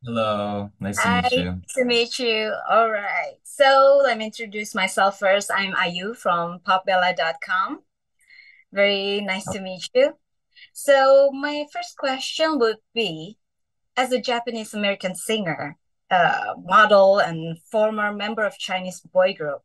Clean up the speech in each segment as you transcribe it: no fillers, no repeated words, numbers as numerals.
Hello, nice to Hi, meet you. nice to meet you. All right. So let me introduce myself first. I'm Ayu from POPBELA.com. Very nice to meet you. So my first question would be, as a Japanese American singer, model, and former member of Chinese boy group,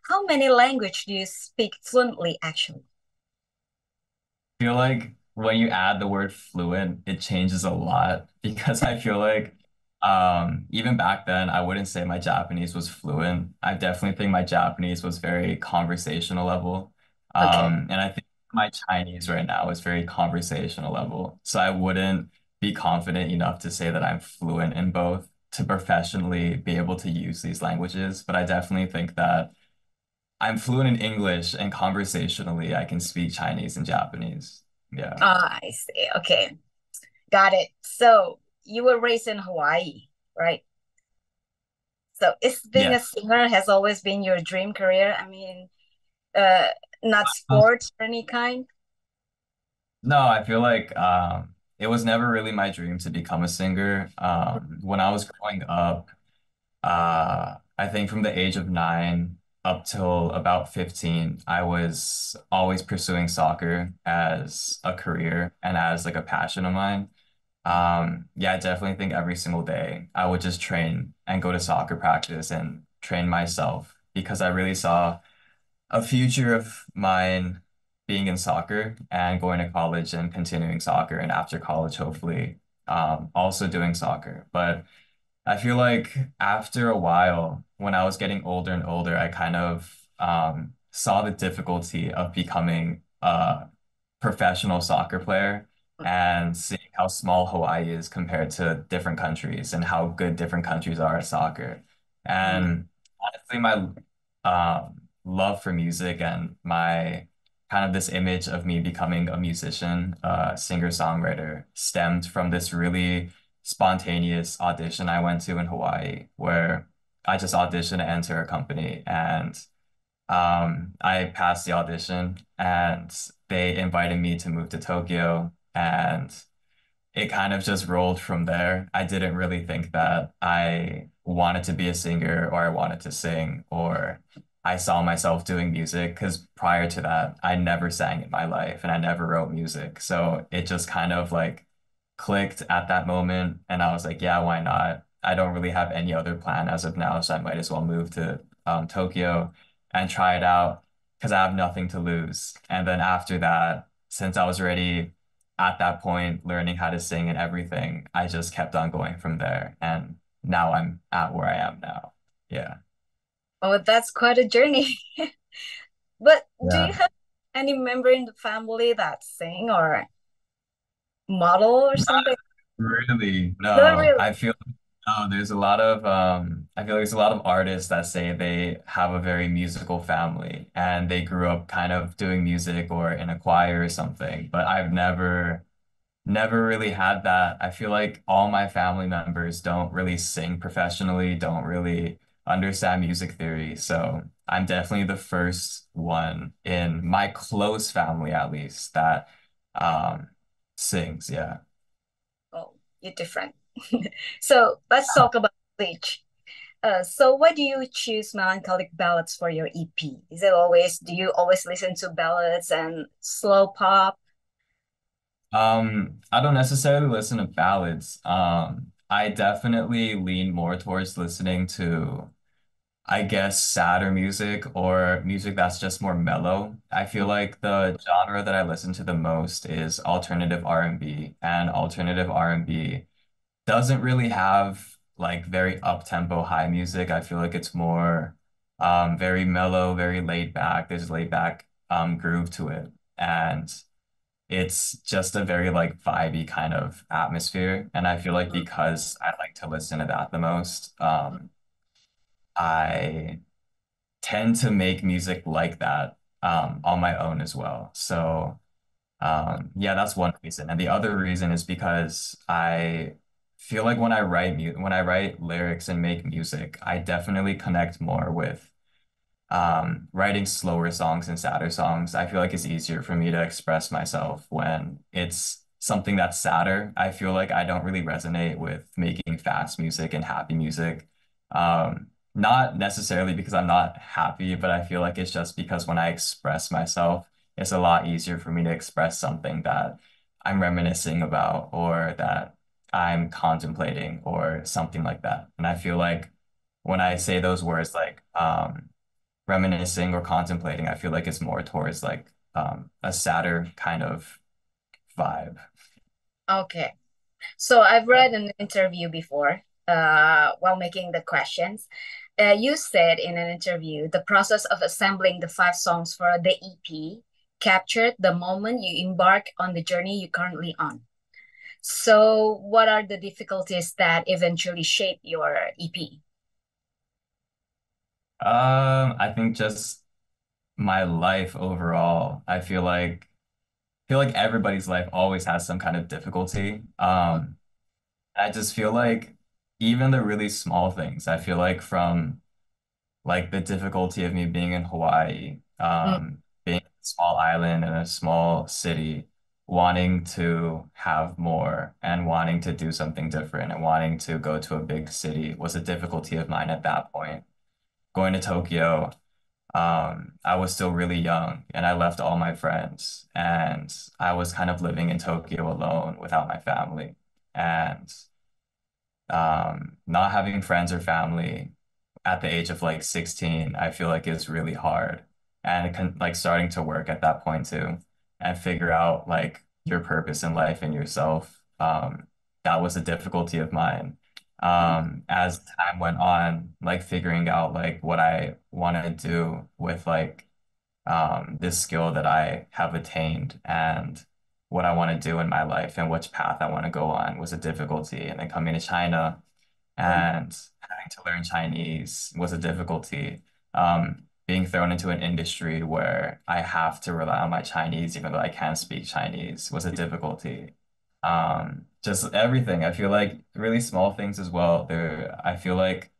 how many language do you speak fluently actually? I feel like when you add the word fluent, it changes a lot because I feel like even back then I wouldn't say my Japanese was fluent. I definitely think my Japanese was very conversational level. Okay. And I think my Chinese right now is very conversational level. So I wouldn't be confident enough to say that I'm fluent in both to professionally be able to use these languages. But I definitely think that I'm fluent in English and conversationally I can speak Chinese and Japanese. Yeah. I see. Okay. Got it. So you were raised in Hawaii, right? So is being Yeah. a singer has always been your dream career? I mean, uh, not sports or any kind? No, I feel like it was never really my dream to become a singer. When I was growing up, I think from the age of 9 up till about 15, I was always pursuing soccer as a career and as like a passion of mine. Yeah, I definitely think every single day I would just train and go to soccer practice and train myself because I really saw a future of mine being in soccer and going to college and continuing soccer and after college, hopefully, also doing soccer. But I feel like after a while, when I was getting older and older, I kind of saw the difficulty of becoming a professional soccer player and seeing how small Hawaii is compared to different countries and how good different countries are at soccer. Mm. And honestly, my love for music and my kind of this image of me becoming a musician, singer-songwriter, stemmed from this really spontaneous audition I went to in Hawaii where I just auditioned to enter a company and I passed the audition and they invited me to move to Tokyo and it kind of just rolled from there. I didn't really think that I wanted to be a singer or I wanted to sing or I saw myself doing music because prior to that, I never sang in my life and I never wrote music. So it just kind of like clicked at that moment and I was like, yeah, why not? I don't really have any other plan as of now, so I might as well move to Tokyo and try it out because I have nothing to lose. And then after that, since I was already at that point learning how to sing and everything, I just kept on going from there. And now I'm at where I am now. Yeah. Oh, that's quite a journey. But do Yeah. you have any member in the family that sing or model or Not something? really. Not No, really. I feel there's a lot of I feel like there's a lot of artists that say they have a very musical family and they grew up kind of doing music or in a choir or something, but I've never really had that. I feel like all my family members don't really sing professionally, don't really understand music theory. So I'm definitely the first one in my close family, at least, that um, sings. Yeah. Oh, you're different. So let's talk about Bleach. So why do you choose melancholic ballads for your EP? Do you always listen to ballads and slow pop? I don't necessarily listen to ballads. I definitely lean more towards listening to I guess sadder music or music that's just more mellow. I feel like the genre that I listen to the most is alternative R&B, and alternative R&B doesn't really have like very up-tempo high music. I feel like it's more very mellow, very laid back. There's laid back groove to it. And it's just a very like vibey kind of atmosphere. And I feel like because I like to listen to that the most, I tend to make music like that on my own as well. So yeah, that's one reason. And the other reason is because I feel like when I write lyrics and make music, I definitely connect more with writing slower songs and sadder songs. I feel like it's easier for me to express myself when it's something that's sadder. I feel like I don't really resonate with making fast music and happy music. Not necessarily because I'm not happy, but I feel like it's just because when I express myself, it's a lot easier for me to express something that I'm reminiscing about or that I'm contemplating or something like that. And I feel like when I say those words like reminiscing or contemplating, I feel like it's more towards like a sadder kind of vibe. Okay. So I've Yeah. read an interview before, while making the questions. You said in an interview, the process of assembling the 5 songs for the EP captured the moment you embark on the journey you're currently on. So, what are the difficulties that eventually shape your EP? I think just my life overall, I feel like everybody's life always has some kind of difficulty. I just feel like even the really small things, I feel like from like the difficulty of me being in Hawaii, Mm, being a small island in a small city, wanting to have more and wanting to do something different and wanting to go to a big city was a difficulty of mine at that point. Going to Tokyo, I was still really young and I left all my friends and I was kind of living in Tokyo alone without my family. And not having friends or family at the age of like 16, I feel like is really hard. And like starting to work at that point too and figure out like your purpose in life and yourself. That was a difficulty of mine. As time went on, like figuring out like what I want to do with like this skill that I have attained and what I want to do in my life and which path I want to go on was a difficulty. And then coming to China mm, and having to learn Chinese was a difficulty. Being thrown into an industry where I have to rely on my Chinese, even though I can't speak Chinese, was a difficulty. Just everything. I feel like really small things as well. I feel like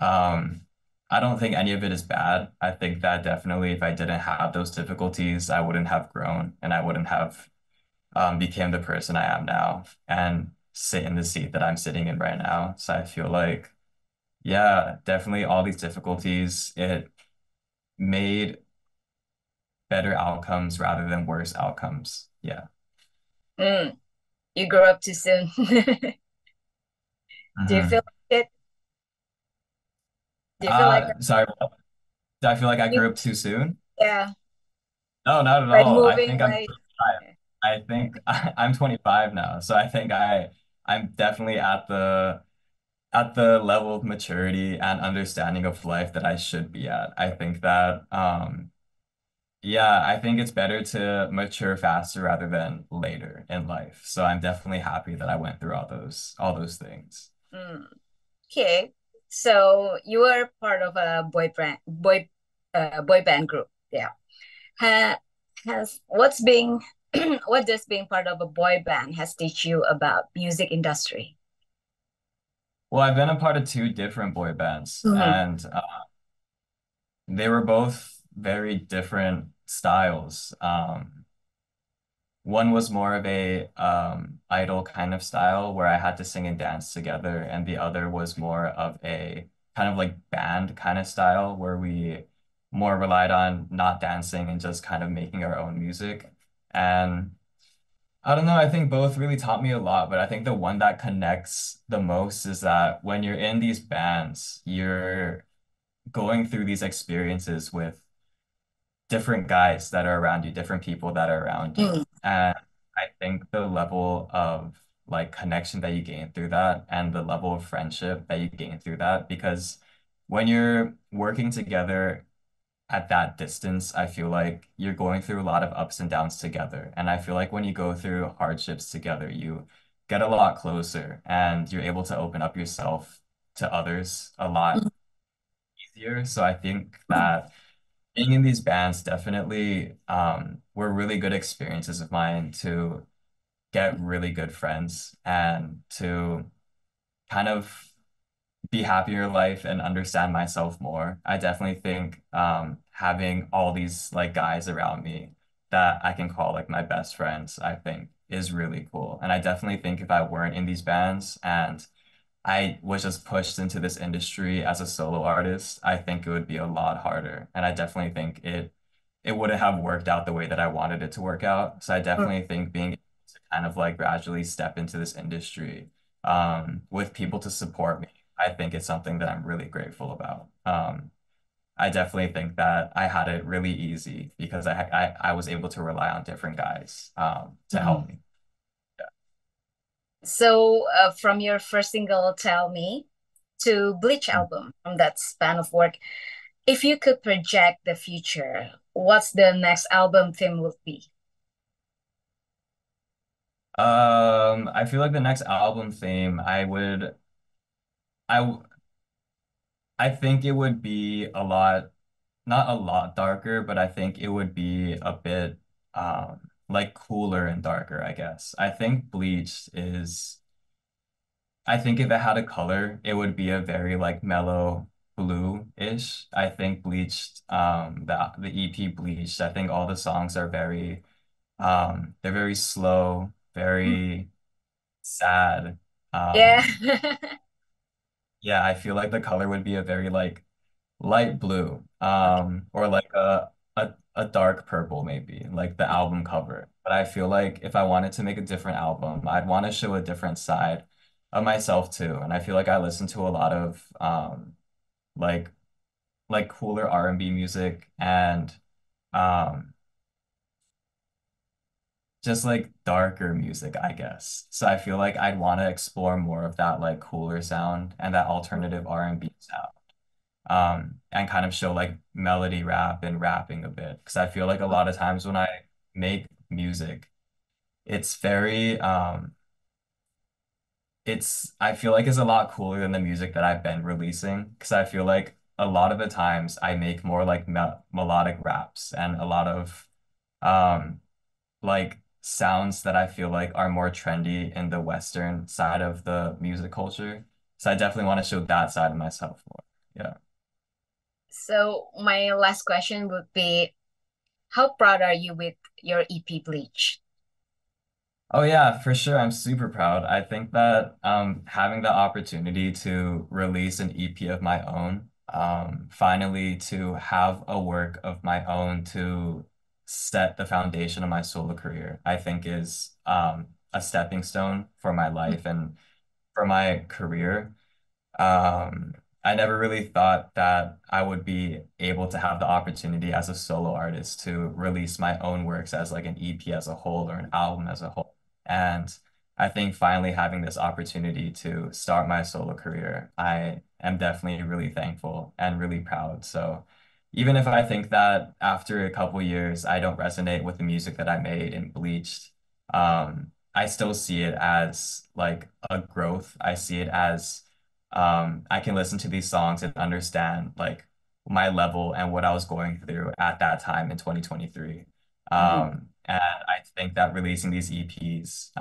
um, I don't think any of it is bad. I think that definitely if I didn't have those difficulties, I wouldn't have grown and I wouldn't have became the person I am now and sit in the seat that I'm sitting in right now. So I feel like, yeah, definitely all these difficulties, it made better outcomes rather than worse outcomes. Yeah. mm. You grew up too soon. Do you feel Hmm. like it? Do you feel like that? Sorry, do I feel like I You, grew up too soon? yeah, No, not at like all. I moving think I'm like, 25. I think I'm 25 now. So I think I'm definitely at the level of maturity and understanding of life that I should be at. I think that yeah, I think it's better to mature faster rather than later in life. So I'm definitely happy that I went through all those things. mm. Okay. So you were part of a boy band group. Yeah. Ha, has what's being what does being part of a boy band has teach you about music industry? Well, I've been a part of two different boy bands, Mhm. and they were both very different styles. One was more of a idol kind of style where I had to sing and dance together, and the other was more of a kind of like band kind of style where we more relied on not dancing and just kind of making our own music. And I don't know, I think both really taught me a lot, but I think the one that connects the most is that when you're in these bands, you're going through these experiences with different guys that are around you, different people that are around you. Mm, And I think the level of like connection that you gain through that and the level of friendship that you gain through that, because when you're working together at that distance, I feel like you're going through a lot of ups and downs together. And I feel like when you go through hardships together, you get a lot closer and you're able to open up yourself to others a lot easier. So I think that being in these bands definitely were really good experiences of mine to get really good friends and to kind of be happier in life and understand myself more. I definitely think having all these like guys around me that I can call like my best friends, I think is really cool. And I definitely think if I weren't in these bands and I was just pushed into this industry as a solo artist, I think it would be a lot harder. And I definitely think it wouldn't have worked out the way that I wanted it to work out. So I Mm. definitely think being able to kind of like gradually step into this industry with people to support me, I think it's something that I'm really grateful about. I definitely think that I had it really easy because I was able to rely on different guys to help Mm. me. So, from your first single, Tell Me, to Bleach Yeah. album, from that span of work, if you could project the future, what's the next album theme would be? I feel like the next album theme, I, I think it would be a lot, not a lot darker, but I think it would be a bit, like cooler and darker, I guess. I think Bleach is, I think if it had a color, it would be a very like mellow blue-ish. I think Bleached, the EP Bleached, I think all the songs are very, they're very slow, very sad. Yeah. Um, yeah, I feel like the color would be a very like light blue, or like a dark purple maybe, like the album cover. But I feel like if I wanted to make a different album, I'd want to show a different side of myself too. And I feel like I listen to a lot of like cooler R&B music and um just like darker music, I guess. So I feel like I'd want to explore more of that like cooler sound and that alternative R&B sound. And kind of show like melody rap and rapping a bit. Because I feel like a lot of times when I make music, it's very, I feel like it's a lot cooler than the music that I've been releasing. Because I feel like a lot of the times I make more like melodic raps and a lot of, um, like sounds that I feel like are more trendy in the Western side of the music culture. So I definitely want to show that side of myself more. Yeah. So, my last question would be, how proud are you with your EP Bleach? Oh yeah, for sure. I'm super proud. I think that having the opportunity to release an EP of my own, finally to have a work of my own to set the foundation of my solo career, I think is a stepping stone for my life and for my career. Um, I never really thought that I would be able to have the opportunity as a solo artist to release my own works as like an EP as a whole or an album as a whole. And I think finally having this opportunity to start my solo career, I am definitely really thankful and really proud. So even if I think that after a couple years I don't resonate with the music that I made in Bleached, I still see it as like a growth. I see it as I can listen to these songs and understand like my level and what I was going through at that time in 2023. Mhm. And I think that releasing these EPs,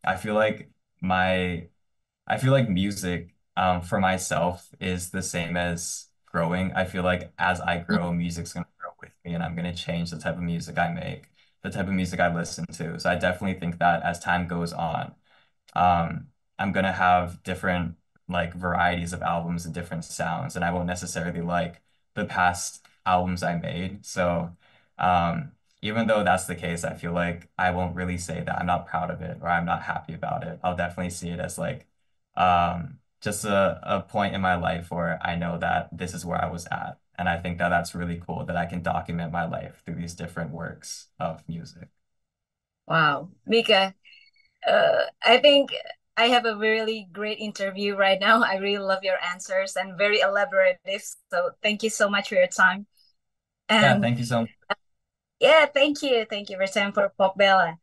I feel like my, I feel like music, for myself is the same as growing. I feel like as I grow, music's gonna grow with me and I'm gonna change the type of music I make, the type of music I listen to. So I definitely think that as time goes on, um, I'm gonna have different like varieties of albums and different sounds, and I won't necessarily like the past albums I made. So, um, even though that's the case, I feel like I won't really say that I'm not proud of it or I'm not happy about it. I'll definitely see it as like just a point in my life where I know that this is where I was at. And I think that that's really cool that I can document my life through these different works of music. Wow, Mika, I think I have a really great interview right now. I really love your answers and very elaborative. So thank you so much for your time. Yeah, And thank you so much. yeah, thank you. Thank you for your time for Pop Bella.